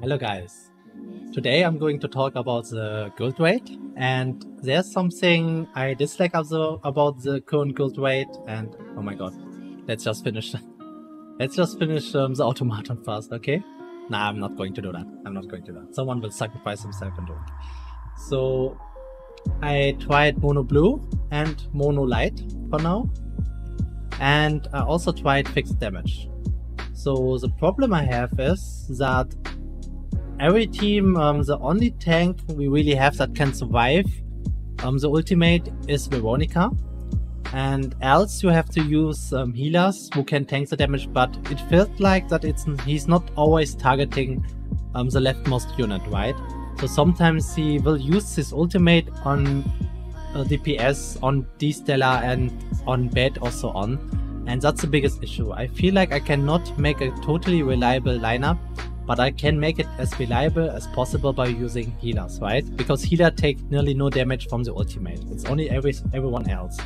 Hello guys. Today I'm going to talk about the guild raid, and there's something I dislike about the current guild raid, and oh my god, let's just finish the automaton first, okay? Nah, I'm not going to do that. I'm not going to do that. Someone will sacrifice himself and do it. So I tried mono blue and mono light for now, and I also tried fixed damage. So the problem I have is that every team, the only tank we really have that can survive the ultimate is Veronica, and else you have to use healers who can tank the damage, but it feels like that he's not always targeting the leftmost unit, right? So sometimes he will use his ultimate on DPS, on D-Stellar and on Bed or so on, and that's the biggest issue. I feel like I cannot make a totally reliable lineup, but I can make it as reliable as possible by using healers, right? Because healer take nearly no damage from the ultimate. It's only everyone else.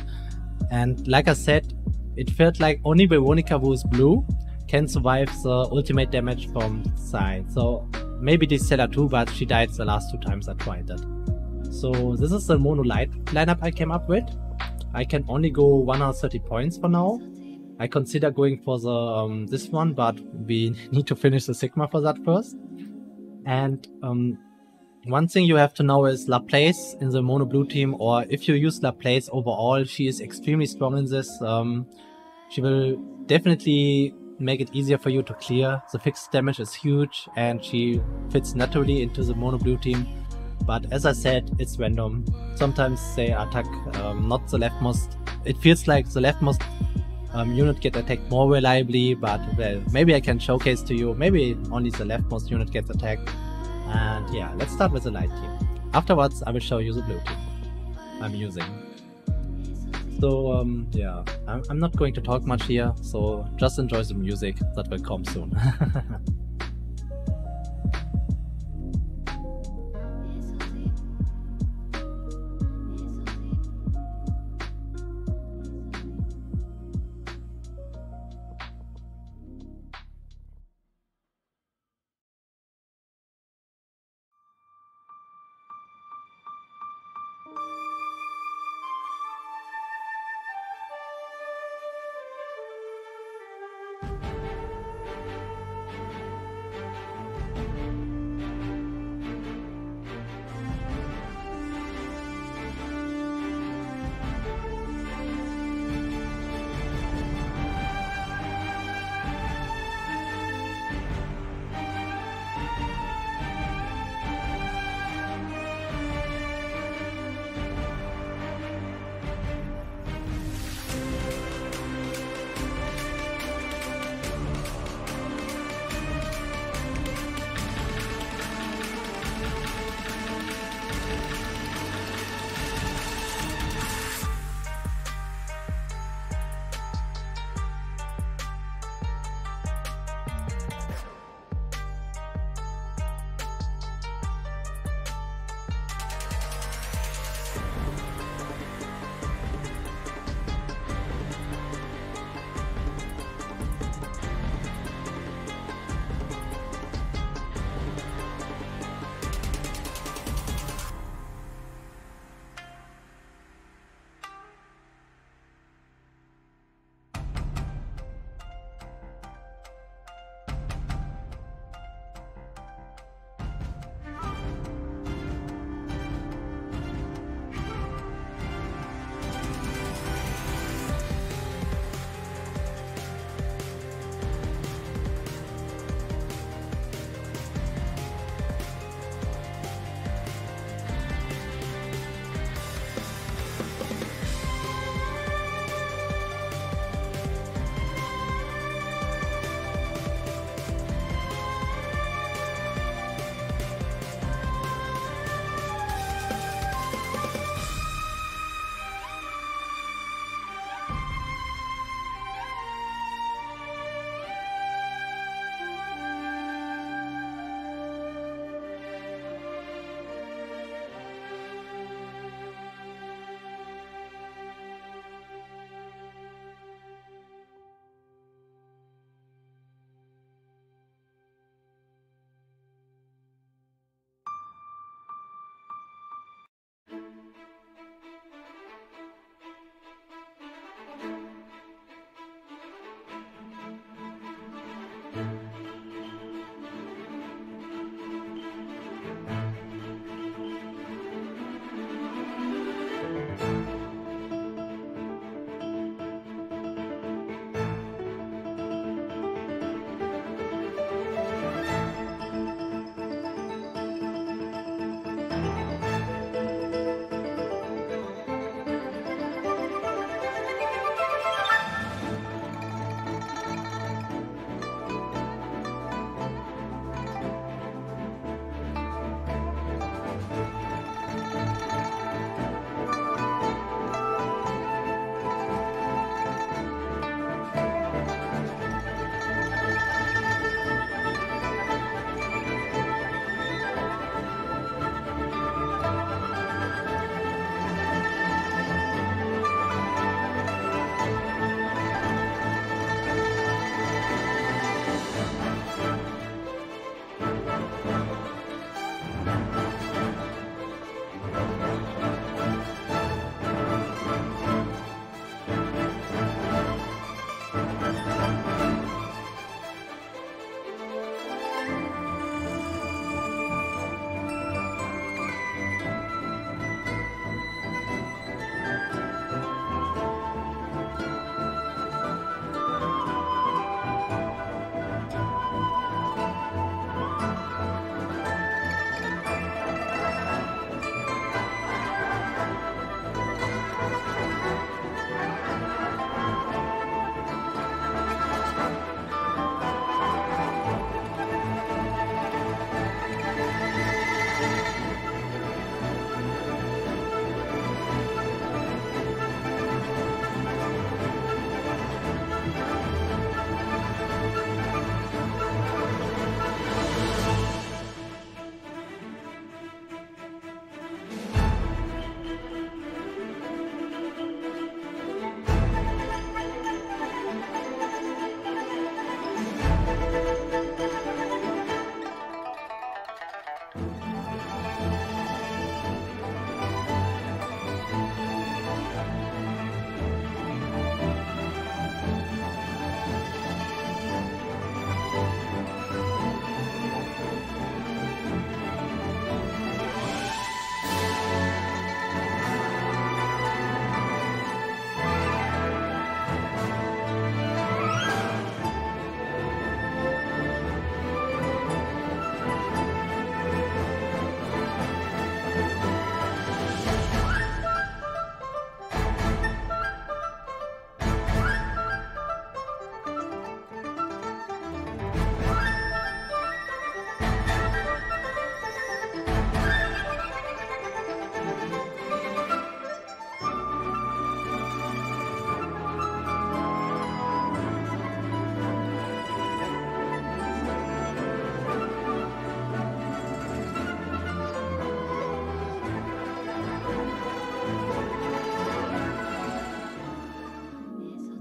And like I said, it felt like only Veronica, who is blue, can survive the ultimate damage from side. So maybe this Stella too, but she died the last 2 times I tried that. So this is the mono light lineup I came up with. I can only go 130 points for now. I consider going for the this one, but we need to finish the Sigma for that first. And one thing you have to know is Laplace in the mono blue team, or if you use Laplace overall, she is extremely strong in this. She will definitely make it easier for you to clear. The fixed damage is huge, and she fits naturally into the mono blue team. But as I said, it's random. Sometimes they attack not the leftmost. It feels like the leftmost unit get attacked more reliably, but well, maybe I can showcase to you. Maybe only the leftmost unit gets attacked. And yeah, let's start with the light team. Afterwards, I will show you the blue team I'm using. So yeah, I'm not going to talk much here, so just enjoy the music that will come soon.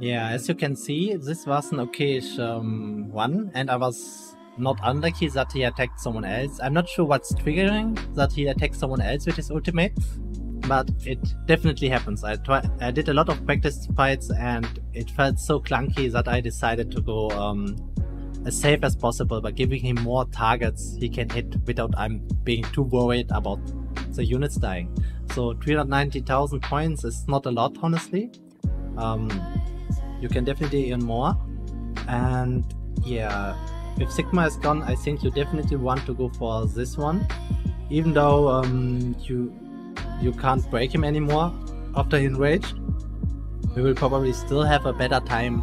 Yeah, as you can see, this was an okayish one, and I was not unlucky that he attacked someone else. I'm not sure what's triggering that he attacked someone else with his ultimate, but it definitely happens. I did a lot of practice fights, and it felt so clunky that I decided to go as safe as possible by giving him more targets he can hit without I'm being too worried about the units dying. So 390,000 points is not a lot, honestly. You can definitely earn more, and yeah, if Sigma is gone, I think you definitely want to go for this one, even though you can't break him anymore after he enraged. We will probably still have a better time.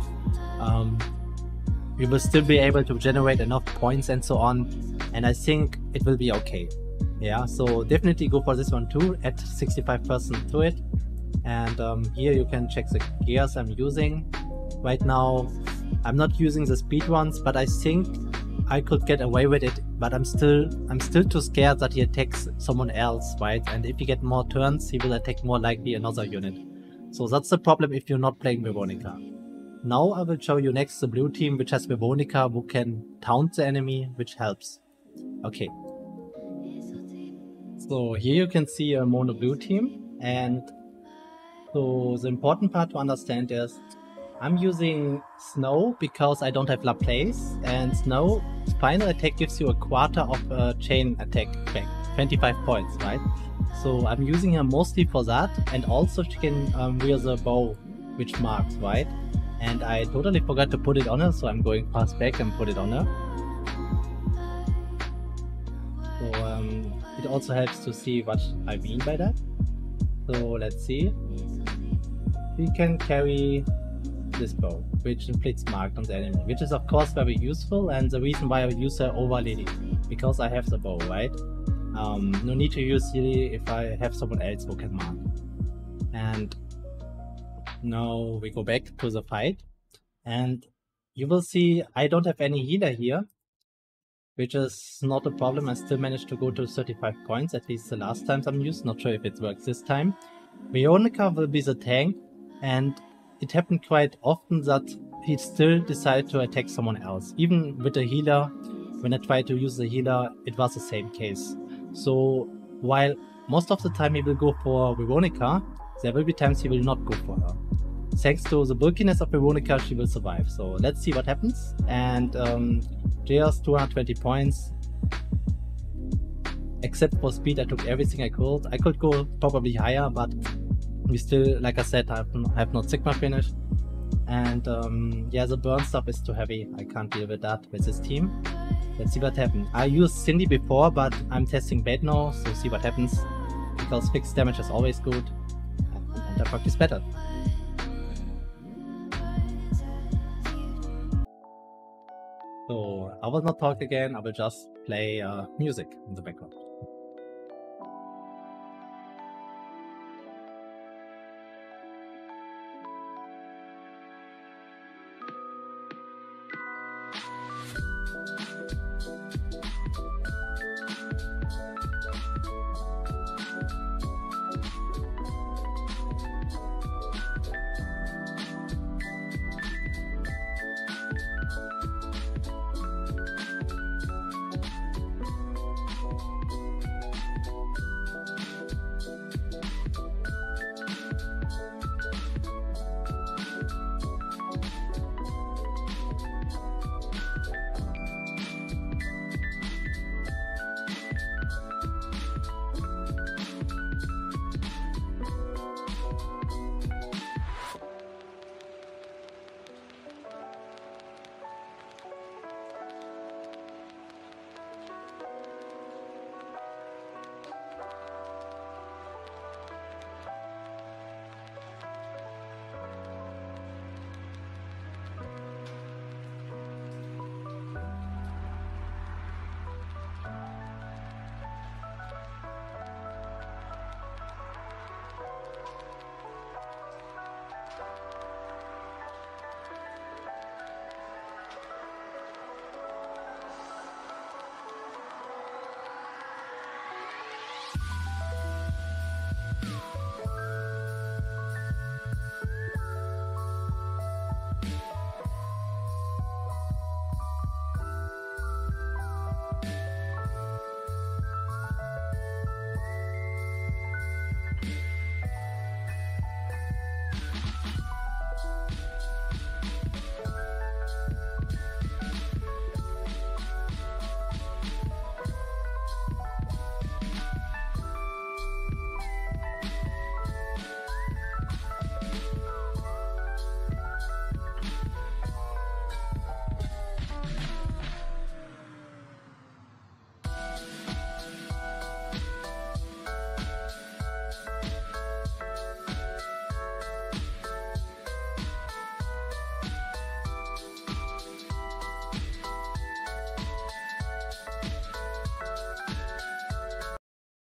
We will still be able to generate enough points and so on, and I think it will be okay. Yeah, so definitely go for this one too, add 65% to it. And here you can check the gears I'm using. Right now, I'm not using the speed ones, but I think I could get away with it. But I'm still too scared that he attacks someone else, right? And if he get more turns, he will attack more likely another unit. So that's the problem if you're not playing Veronica. Now I will show you next the blue team, which has Veronica, who can taunt the enemy, which helps. Okay. So here you can see a mono blue team, and so the important part to understand is I'm using Snow because I don't have Laplace, and Snow final attack gives you a quarter of a chain attack back, 25 points, right? So I'm using her mostly for that, and also she can wear the bow, which marks, right? And I totally forgot to put it on her, so I'm going fast back and put it on her. So it also helps to see what I mean by that. So let's see. We can carry this bow, which inflicts marked on the enemy, which is of course very useful, and the reason why I use her over Lily, because I have the bow, right? No need to use Lily if I have someone else who can mark. And now we go back to the fight, and you will see I don't have any healer here, which is not a problem. I still managed to go to 35 points, at least the last times I'm used. Not sure if it works this time. Veronica will be the tank, and it happened quite often that he still decided to attack someone else. Even with the healer, when I tried to use the healer, it was the same case. So while most of the time he will go for Veronica, there will be times he will not go for her. Thanks to the bulkiness of Veronica, she will survive. So let's see what happens. And Jaya's 220 points. Except for speed, I took everything I could. I could go probably higher, but we still, like I said, I have not Sigma finished. And yeah, the burn stuff is too heavy. I can't deal with that with this team. Let's see what happens. I used Cindy before, but I'm testing bait now, so see what happens. Because fixed damage is always good, and I practice better. So I will not talk again, I will just play music in the background.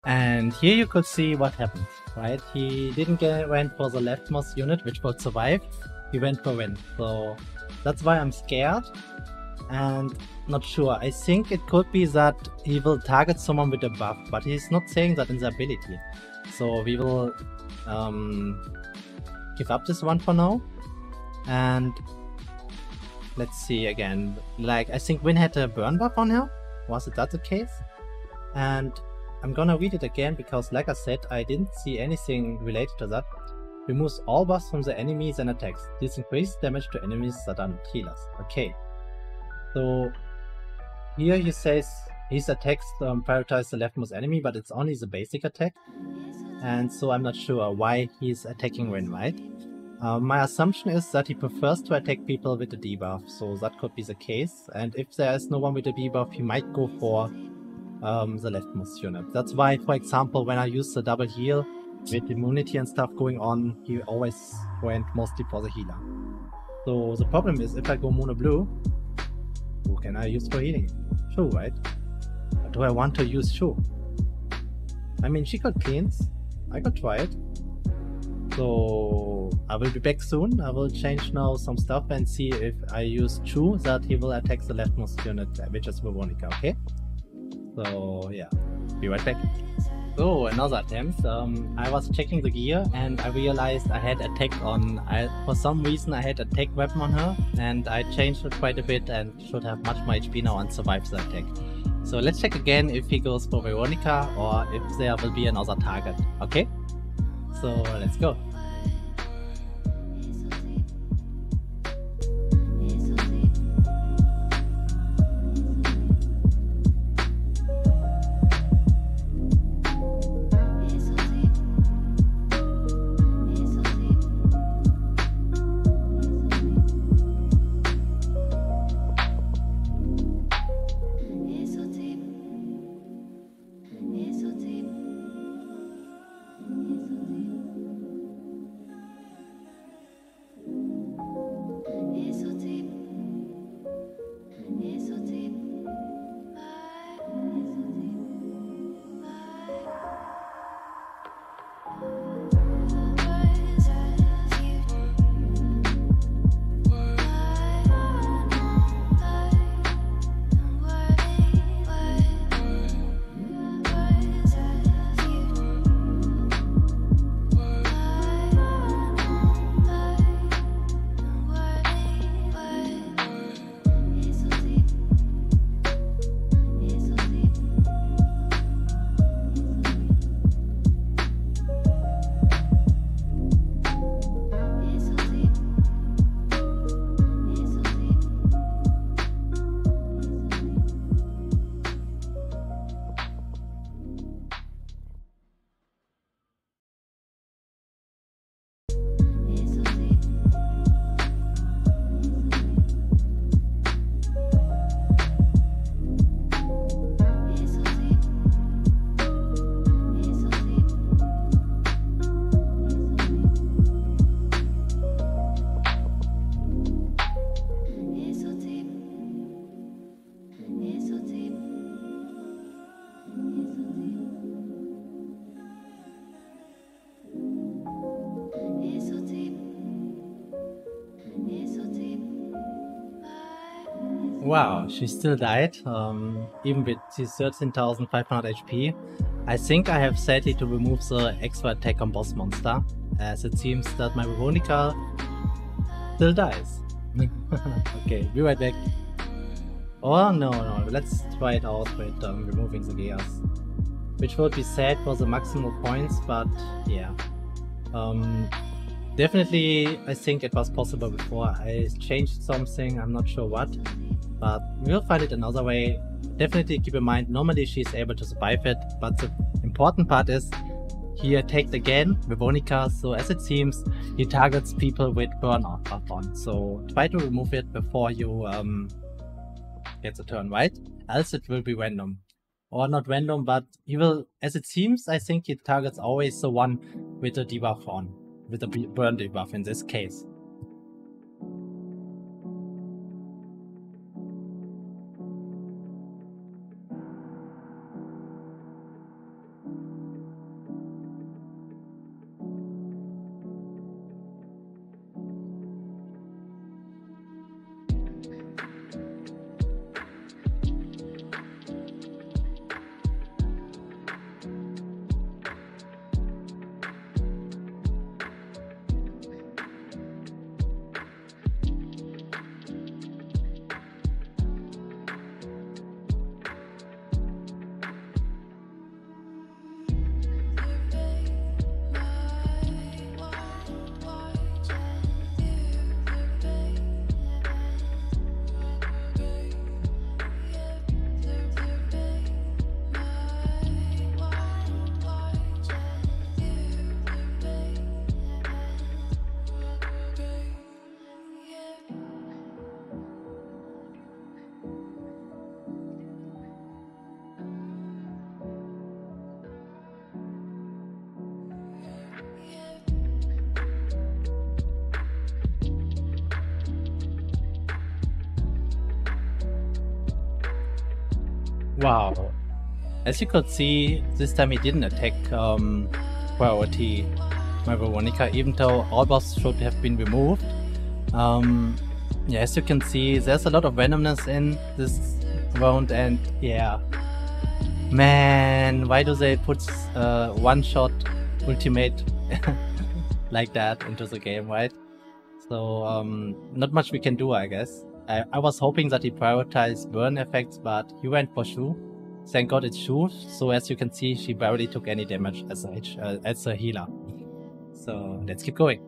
And here you could see what happened, right? He didn't went for the leftmost unit, which would survive. He went for win. So that's why I'm scared and not sure. I think it could be that he will target someone with a buff, but he's not saying that in the ability. So we will give up this one for now. And let's see again. Like, I think Win had a burn buff on her. Was it that the case? And I'm gonna read it again because, like I said, I didn't see anything related to that. Removes all buffs from the enemies and attacks. This increases damage to enemies that are not healers. Okay. So here he says his attacks prioritize the leftmost enemy, but it's only the basic attack. And so I'm not sure why he's attacking Rin, right? My assumption is that he prefers to attack people with a debuff, so that could be the case. And if there is no one with a debuff, he might go for the leftmost unit. That's why, for example, when I use the double heal with immunity and stuff going on, he always went mostly for the healer. So the problem is, if I go mono blue, who can I use for healing? Shu, right? Or do I want to use Shu? I mean, she got cleans. I could try it. So I will be back soon. I will change now some stuff and see if I use Chu that he will attack the leftmost unit, which is Veronica, okay? So yeah, be right back. So another attempt. I was checking the gear and I realized I had attack on, for some reason I had attack weapon on her and I changed it quite a bit and should have much more HP now and survive the attack. So let's check again if he goes for Veronica or if there will be another target, okay? So let's go. Wow, she still died, even with the 13,500 HP. I think I have set it to remove the extra attack on boss monster, as it seems that my Veronica still dies. Okay, be right back. Oh no, let's try it out with removing the gears. Which would be sad for the maximal points, but yeah. Definitely, I think it was possible before. I changed something, I'm not sure what. But we'll find it another way. Definitely keep in mind, normally she's able to survive it, but the important part is he attacked again Veronica, so as it seems, he targets people with burnout buff on. So try to remove it before you get the turn, right? Else it will be random. Or not random, but he will, as it seems, I think he targets always the one with the debuff on, with the burn debuff in this case. Wow. As you could see, this time he didn't attack priority my Veronica, even though all buffs should have been removed. Yeah, as you can see, there's a lot of randomness in this round, and yeah. Man, why do they put one-shot ultimate like that into the game, right? So, not much we can do, I guess. I was hoping that he prioritized burn effects, but he went for Shu. Thank God it's Shu, so as you can see, she barely took any damage as a healer. So, let's keep going.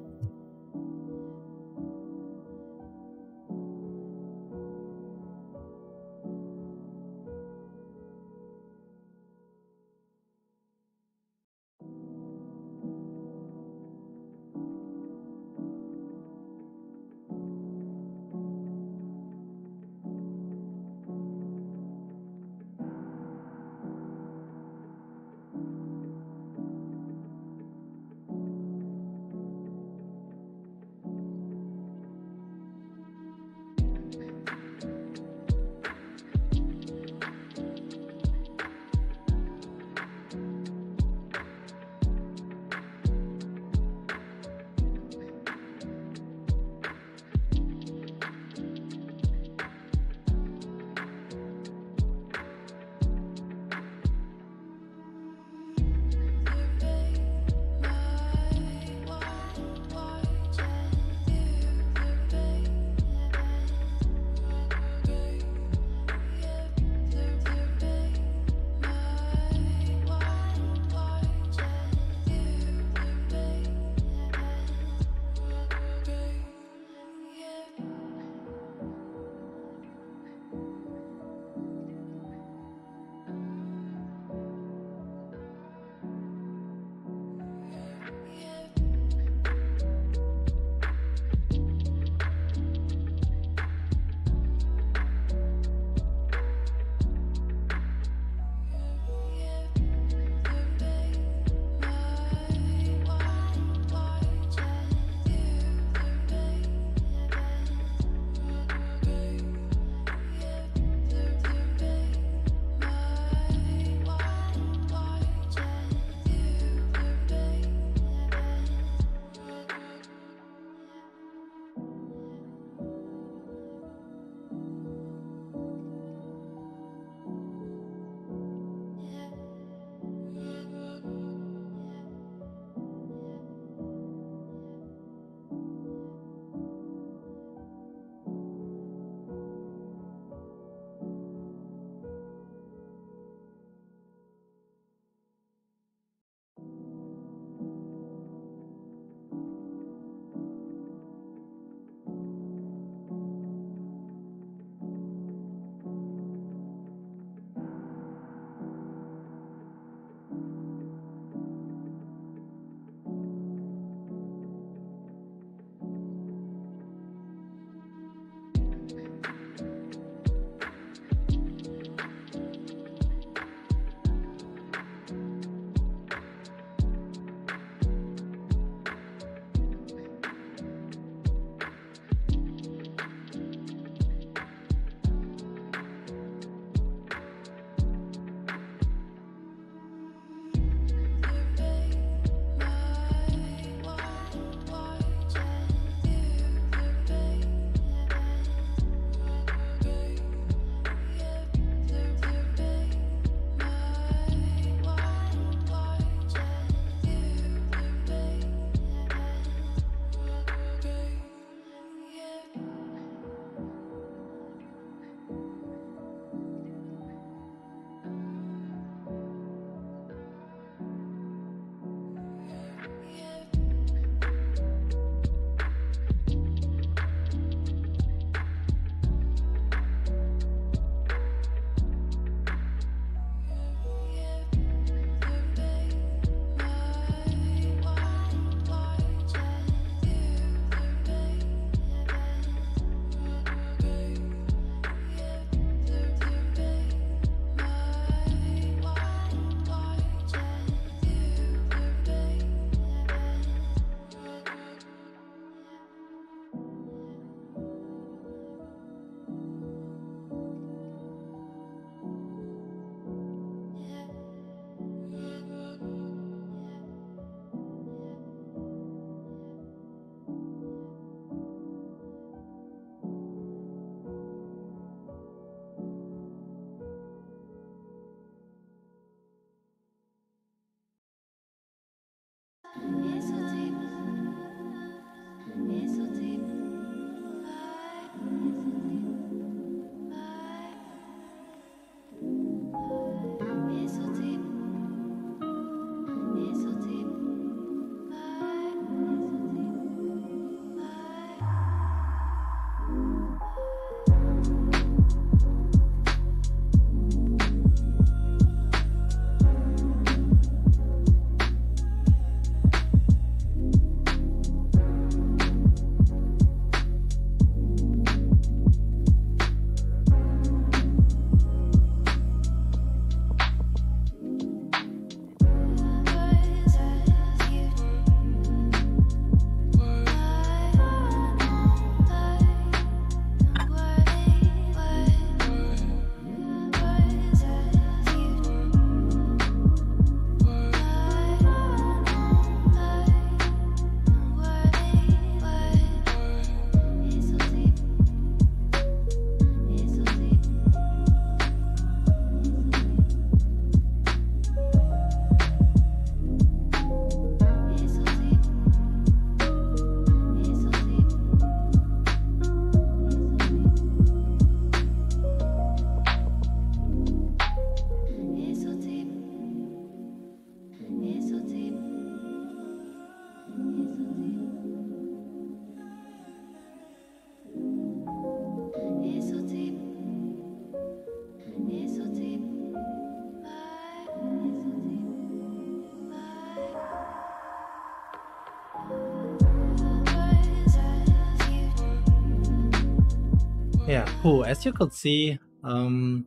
Yeah, cool. As you could see, I'm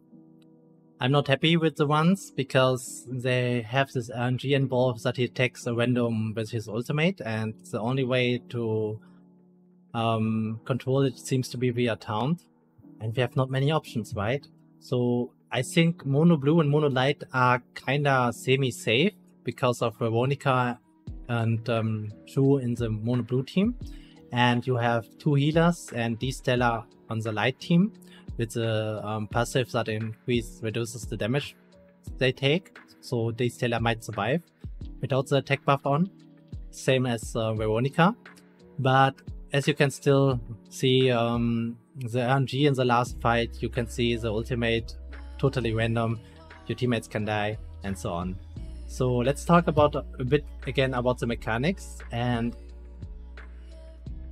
not happy with the ones because they have this RNG involved that he takes a random with his ultimate, and the only way to control it seems to be via taunt, and we have not many options, right? So I think Mono Blue and Mono Light are kinda semi-safe because of Veronica and Shu in the Mono Blue team, and you have two healers and D-Stellar on the Light team with the passive that reduces the damage they take, so D-Stellar might survive without the attack buff on, same as Veronica. But as you can still see, the RNG in the last fight, you can see the ultimate totally random, your teammates can die, and so on. So let's talk about a bit again about the mechanics. And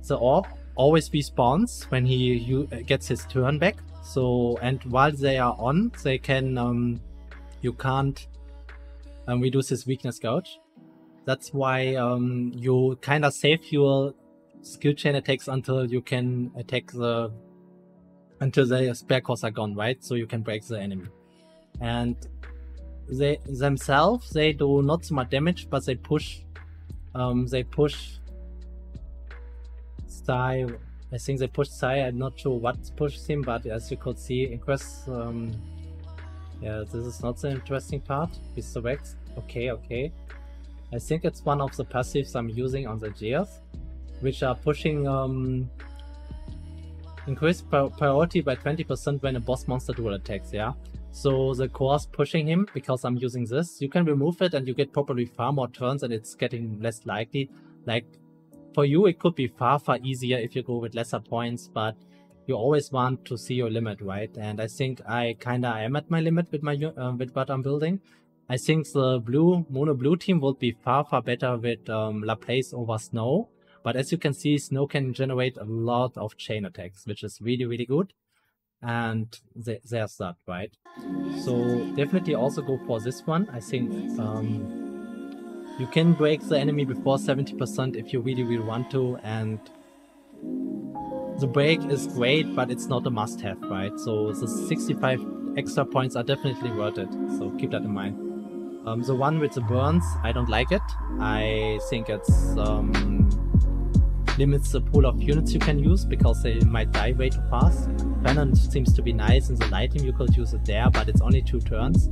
the orb always respawns when he gets his turn back. So, and while they are on, they can, you can't reduce his weakness gauge. That's why you kind of save your skill chain attacks until you can attack until the spare cores are gone, right? So you can break the enemy. And they themselves, they do not so much damage, but they push Sai. I think they push Sai. I'm not sure what pushes him, but as you could see, Inquest, yeah, this is not the interesting part. He's the Vex. Okay. I think it's one of the passives I'm using on the Gears, which are pushing increased priority by 20% when a boss monster dual attacks, yeah? So the core's pushing him because I'm using this. You can remove it and you get probably far more turns and it's getting less likely. Like, for you it could be far easier if you go with lesser points, but you always want to see your limit, right? And I think I kinda am at my limit with my with what I'm building. I think the Mono Blue team would be far better with Laplace over Snow. But as you can see, Snow can generate a lot of chain attacks, which is really good. And there's that, right? So definitely also go for this one. I think you can break the enemy before 70% if you really want to, and the break is great, but it's not a must-have, right? So the 65 extra points are definitely worth it, so keep that in mind. The one with the burns, I don't like it. I think it's limits the pool of units you can use because they might die way too fast. Venom seems to be nice in the light team, you could use it there, but it's only 2 turns.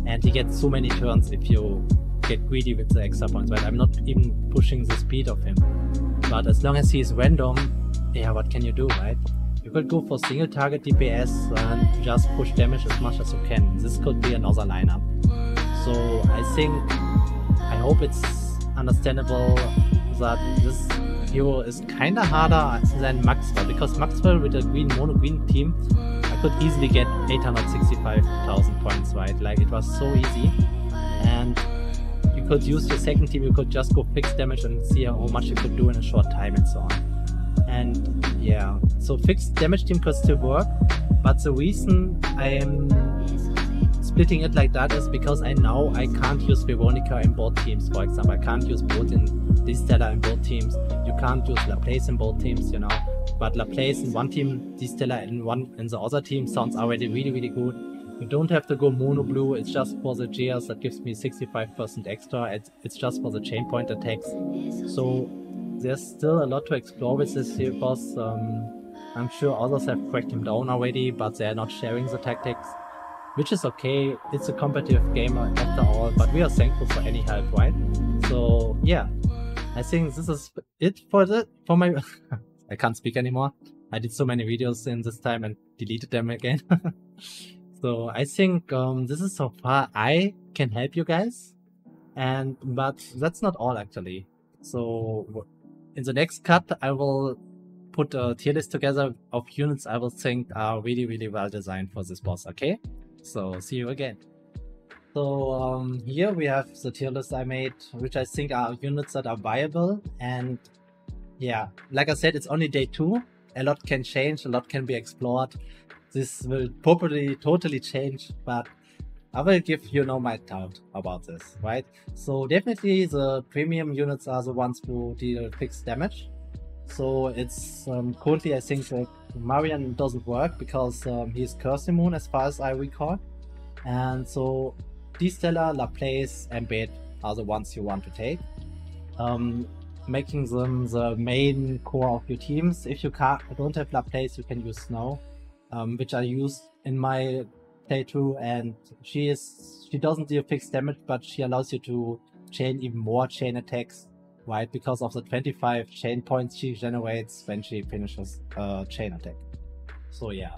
And he gets so many turns if you get greedy with the extra points, right? I'm not even pushing the speed of him. But as long as he's random, yeah, what can you do, right? You could go for single target DPS and just push damage as much as you can. This could be another lineup. So I hope it's understandable that this hero is kinda harder than Maxwell, because Maxwell with a mono-green team, I could easily get 865,000 points, right? Like, it was so easy. And you could use your second team, you could just go fixed damage and see how much you could do in a short time and so on. And yeah, so fixed damage team could still work, but the reason I am splitting it like that is because I know I can't use Veronica in both teams, for example. I can't use Distella in both teams. You can't use Laplace in both teams, you know. But Laplace in one team, Distella in the other team sounds already really, really good. You don't have to go mono blue, it's just for the GS that gives me 65% extra. It's just for the chain point attacks. So there's still a lot to explore with this here boss. I'm sure others have cracked him down already, but they're not sharing the tactics, which is okay. It's a competitive game after all, but we are thankful for any help, right? So yeah, I think this is it for my I can't speak anymore. I did so many videos in this time and deleted them again. So I think this is so far I can help you guys, but that's not all actually. So in the next cut I will put a tier list together of units I will think are really, really well designed for this boss, okay? So see you again. So here we have the tier list I made, which I think are units that are viable. And yeah, like I said, it's only day 2. A lot can change, a lot can be explored. This will probably totally change, but I will give you my thought about this, right? So definitely the premium units are the ones who deal fixed damage. So it's currently I think Marian doesn't work because he's curse immune as far as I recall. And so Distella, Laplace and Bait are the ones you want to take. Making them the main core of your teams. If you don't have Laplace, you can use Snow, which I used in my playthrough, and she doesn't deal fixed damage, but she allows you to chain even more chain attacks, right? Because of the 25 chain points she generates when she finishes a chain attack. So yeah.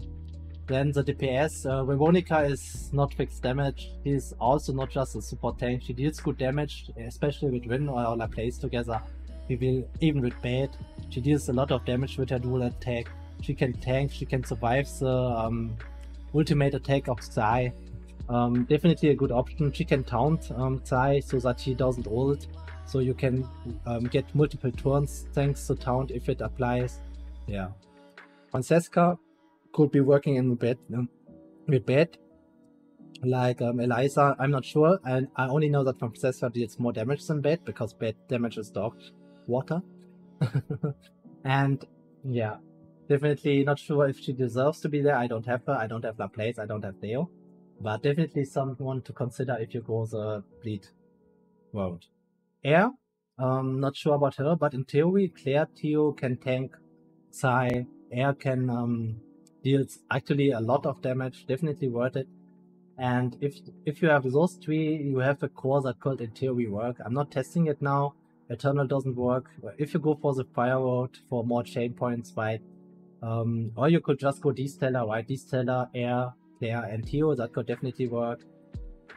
Then the DPS, Veronica is not fixed damage. She's also not just a support tank. She deals good damage, especially with Rin or Laplace together. Even with Bait, she deals a lot of damage with her dual attack. She can tank, she can survive the ultimate attack of Psy. Definitely a good option. She can taunt Psy so that she doesn't ult. So you can get multiple turns thanks to taunt if it applies. Yeah. Francesca could be working in with Bait. Like Eliza, I'm not sure. And I only know that Francesca deals more damage than Bait because Bait damages dog water. And yeah, definitely not sure if she deserves to be there. I don't have her, I don't have Laplace, I don't have Deo. But definitely someone to consider if you go the bleed road. Air, not sure about her, but in theory, Claire Theo can tank Psy. Air can deals actually a lot of damage, definitely worth it. And if you have those 3, you have a core that could in theory work. I'm not testing it now. Eternal doesn't work. If you go for the fire road for more chain points, right? Or you could just go Distella, right? Distella, Air, Claire, and Theo, that could definitely work.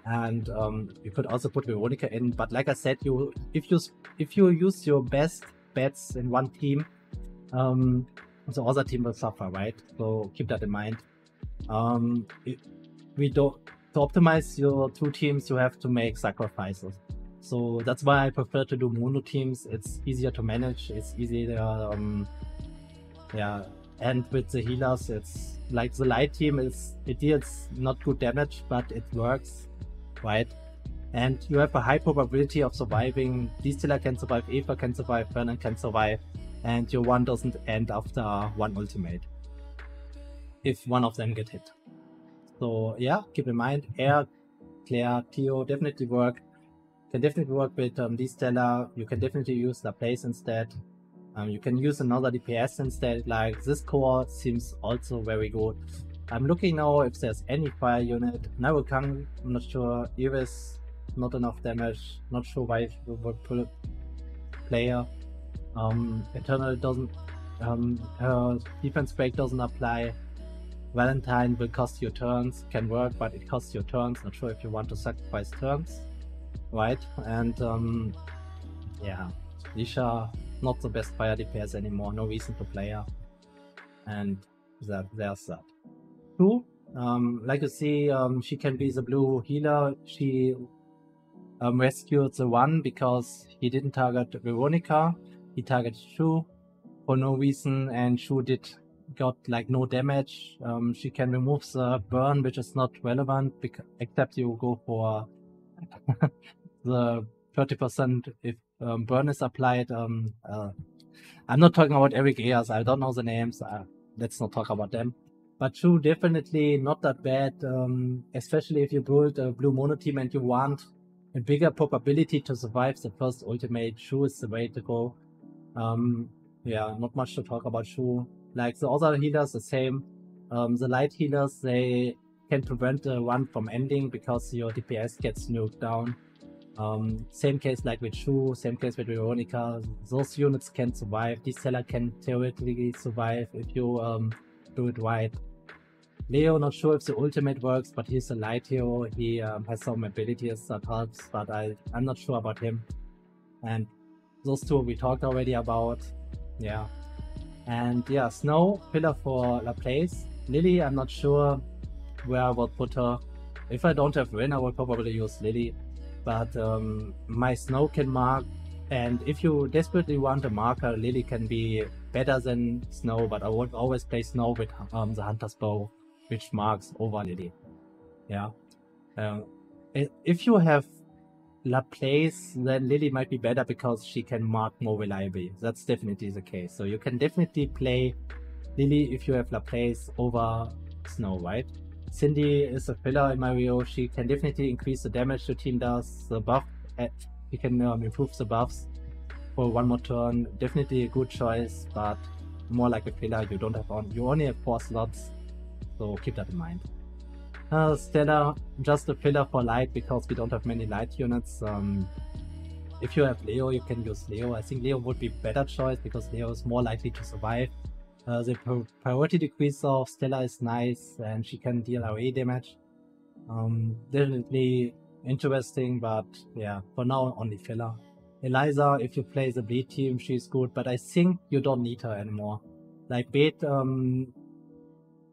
And you could also put Veronica in. But like I said, if you use your best bets in one team, the other team will suffer, right? So keep that in mind. To optimize your 2 teams, you have to make sacrifices. So that's why I prefer to do mono teams. It's easier to manage. It's easier, yeah. And with the healers, it's like the light team it deals not good damage, but it works, right? And you have a high probability of surviving. Distilla can survive, Eva can survive, Vernon can survive, and your one doesn't end after one ultimate if one of them get hit. So yeah, keep in mind, Air, Claire, Theo definitely work. Can definitely work with Distella. You can definitely use Laplace instead. You can use another DPS instead. Like this core seems also very good. I'm looking now if there's any fire unit. Narukang, I'm not sure. Iris, not enough damage. Not sure why it would pull a player. Eternal doesn't. Her defense break doesn't apply. Valentine will cost you turns. Can work, but it costs you turns. Not sure if you want to sacrifice turns, right? And yeah. Lisha, not the best fire DPS anymore, no reason to play her. And there's that. True, like you see, she can be the blue healer. She rescued the one because he didn't target Veronica, he targeted Shu for no reason, and Shu got like no damage. She can remove the burn, which is not relevant, except you go for the 30% if burn is applied. I'm not talking about Eric Ayers, I don't know the names, let's not talk about them. But Shu definitely not that bad, especially if you build a blue mono team and you want a bigger probability to survive the first ultimate. Shu is the way to go. Yeah, not much to talk about Shu. Like the other healers, the same. The light healers, they can prevent the run from ending because your DPS gets nuked down. Same case like with Shu, same case with Veronica. Those units can survive. This seller can theoretically survive if you do it right. Leo, not sure if the ultimate works, but he's a light hero. He has some abilities that helps, but I'm not sure about him. And those two we talked already about. Yeah. And yeah, Snow, pillar for Laplace. Lily, I'm not sure where I would put her. If I don't have Rin, I will probably use Lily. But my Snow can mark, and if you desperately want a marker, Lily can be better than Snow, but I would always play Snow with the Hunter's Bow, which marks over Lily. Yeah. If you have Laplace, then Lily might be better because she can mark more reliably. That's definitely the case. So you can definitely play Lily if you have Laplace over Snow, right? Cindy is a filler in Mario. She can definitely increase the damage the team does. The buff, she can improve the buffs for one more turn. Definitely a good choice, but more like a filler. You don't have you only have 4 slots, so keep that in mind. Stella, just a filler for light because we don't have many light units. If you have Leo, you can use Leo. I think Leo would be a better choice because Leo is more likely to survive. The priority decrease of Stella is nice and she can deal AoE damage. Definitely interesting, but yeah, for now only filler. Eliza, if you play the Bleed team, she's good, but I think you don't need her anymore. Like Bleed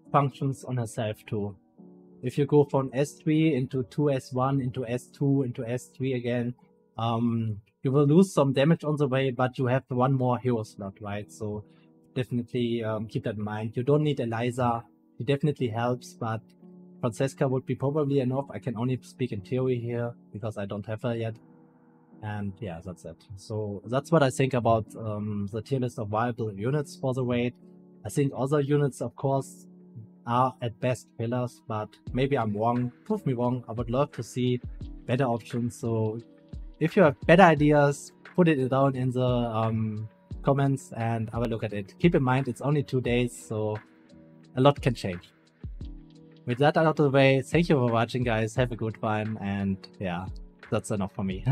functions on herself too. If you go from S3 into 2S1 into S2 into S3 again, you will lose some damage on the way, but you have one more hero slot, right? So definitely keep that in mind. You don't need Eliza. It definitely helps, but Francesca would be probably enough. I can only speak in theory here because I don't have her yet. And yeah, that's it. So that's what I think about the tier list of viable units for the raid. I think other units, of course, are at best pillars, but maybe I'm wrong. Prove me wrong. I would love to see better options. So if you have better ideas, put it down in the comments and I will look at it. Keep in mind, it's only 2 days, so a lot can change. With that out of the way, thank you for watching, guys. Have a good one, and yeah, that's enough for me.